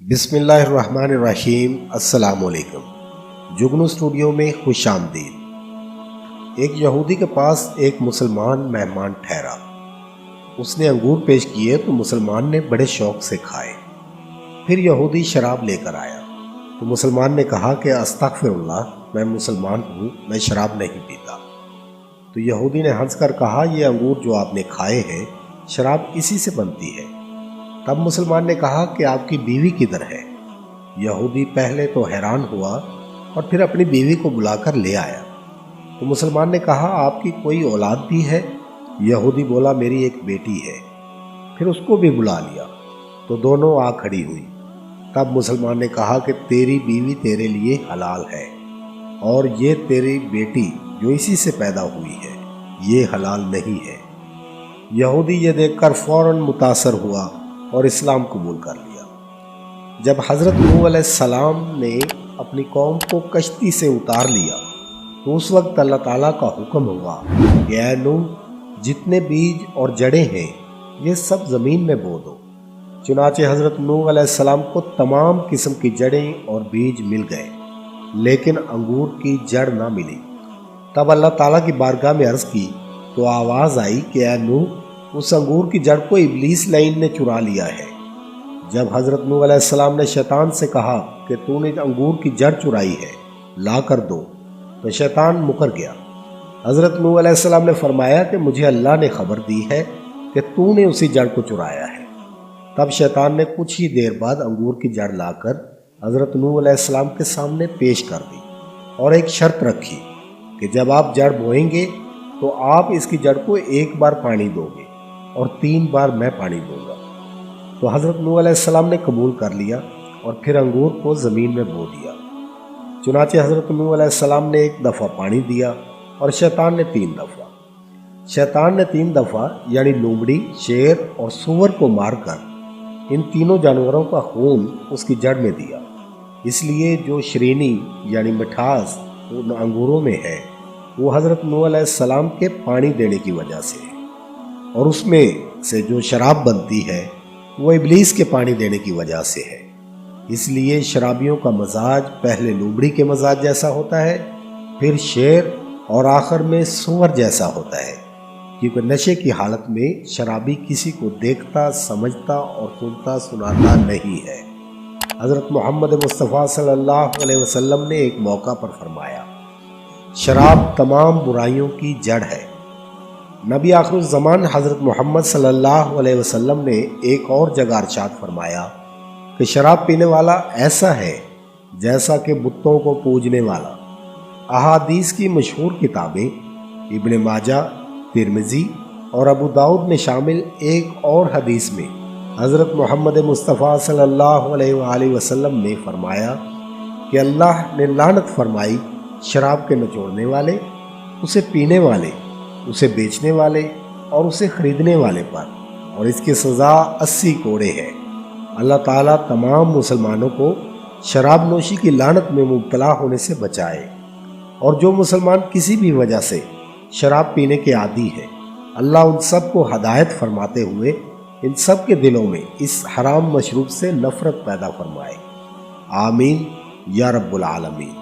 بسم اللہ الرحمن الرحیم۔ السلام علیکم۔ جگنو اسٹوڈیو میں خوش آمدید۔ ایک یہودی کے پاس ایک مسلمان مہمان ٹھہرا۔ اس نے انگور پیش کیے تو مسلمان نے بڑے شوق سے کھائے۔ پھر یہودی شراب لے کر آیا تو مسلمان نے کہا کہ استغفر اللہ، میں مسلمان ہوں، میں شراب نہیں پیتا۔ تو یہودی نے ہنس کر کہا، یہ انگور جو آپ نے کھائے ہیں شراب اسی سے بنتی ہے۔ تب مسلمان نے کہا کہ آپ کی بیوی کدھر ہے؟ یہودی پہلے تو حیران ہوا اور پھر اپنی بیوی کو بلا کر لے آیا۔ تو مسلمان نے کہا، آپ کی کوئی اولاد بھی ہے؟ یہودی بولا، میری ایک بیٹی ہے۔ پھر اس کو بھی بلا لیا تو دونوں آ کھڑی ہوئی۔ تب مسلمان نے کہا کہ تیری بیوی تیرے لیے حلال ہے، اور یہ تیری بیٹی جو اسی سے پیدا ہوئی ہے یہ حلال نہیں ہے۔ یہودی یہ دیکھ کر فوراً متاثر ہوا اور اسلام قبول کر لیا۔ جب حضرت نوح علیہ السلام نے اپنی قوم کو کشتی سے اتار لیا تو اس وقت اللہ تعالیٰ کا حکم ہوا کہ اے نوح، جتنے بیج اور جڑیں ہیں یہ سب زمین میں بو دو۔ چنانچہ حضرت نوح علیہ السلام کو تمام قسم کی جڑیں اور بیج مل گئے، لیکن انگور کی جڑ نہ ملی۔ تب اللہ تعالیٰ کی بارگاہ میں عرض کی تو آواز آئی کہ اے نوح، اس انگور کی جڑ کو ابلیس لعین نے چرا لیا ہے۔ جب حضرت نوح علیہ السلام نے شیطان سے کہا کہ تو نے انگور کی جڑ چرائی ہے، لا کر دو، تو شیطان مکر گیا۔ حضرت نوح علیہ السلام نے فرمایا کہ مجھے اللہ نے خبر دی ہے کہ تو نے اسی جڑ کو چرایا ہے۔ تب شیطان نے کچھ ہی دیر بعد انگور کی جڑ لا کر حضرت نوح علیہ السلام کے سامنے پیش کر دی اور ایک شرط رکھی کہ جب آپ جڑ بوئیں گے تو آپ اس کی جڑ کو ایک بار پانی دو گے اور 3 بار میں پانی دوں گا۔ تو حضرت نوح علیہ السلام نے قبول کر لیا اور پھر انگور کو زمین میں بو دیا۔ چنانچہ حضرت نوح علیہ السلام نے 1 دفعہ پانی دیا اور شیطان نے 3 دفعہ۔ شیطان نے 3 دفعہ یعنی لومڑی، شیر اور سور کو مار کر ان تینوں جانوروں کا خون اس کی جڑ میں دیا۔ اس لیے جو شرینی یعنی مٹھاس ان انگوروں میں ہے وہ حضرت نوح علیہ السلام کے پانی دینے کی وجہ سے ہے، اور اس میں سے جو شراب بنتی ہے وہ ابلیس کے پانی دینے کی وجہ سے ہے۔ اس لیے شرابیوں کا مزاج پہلے لومڑی کے مزاج جیسا ہوتا ہے، پھر شیر اور آخر میں سور جیسا ہوتا ہے، کیونکہ نشے کی حالت میں شرابی کسی کو دیکھتا، سمجھتا اور سنتا سناتا نہیں ہے۔ حضرت محمد مصطفیٰ صلی اللہ علیہ وسلم نے ایک موقع پر فرمایا، شراب تمام برائیوں کی جڑ ہے۔ نبی آخر الزمان حضرت محمد صلی اللہ علیہ وسلم نے ایک اور جگہ ارشاد فرمایا کہ شراب پینے والا ایسا ہے جیسا کہ بتوں کو پوجنے والا۔ احادیث کی مشہور کتابیں ابن ماجہ، ترمذی اور ابو داؤد میں شامل ایک اور حدیث میں حضرت محمد مصطفیٰ صلی اللہ علیہ وآلہ وسلم نے فرمایا کہ اللہ نے لعنت فرمائی شراب کے نچوڑنے والے، اسے پینے والے، اسے بیچنے والے اور اسے خریدنے والے پر، اور اس کی سزا 80 کوڑے ہے۔ اللہ تعالیٰ تمام مسلمانوں کو شراب نوشی کی لعنت میں مبتلا ہونے سے بچائے، اور جو مسلمان کسی بھی وجہ سے شراب پینے کے عادی ہے، اللہ ان سب کو ہدایت فرماتے ہوئے ان سب کے دلوں میں اس حرام مشروب سے نفرت پیدا فرمائے۔ آمین یا رب العالمین۔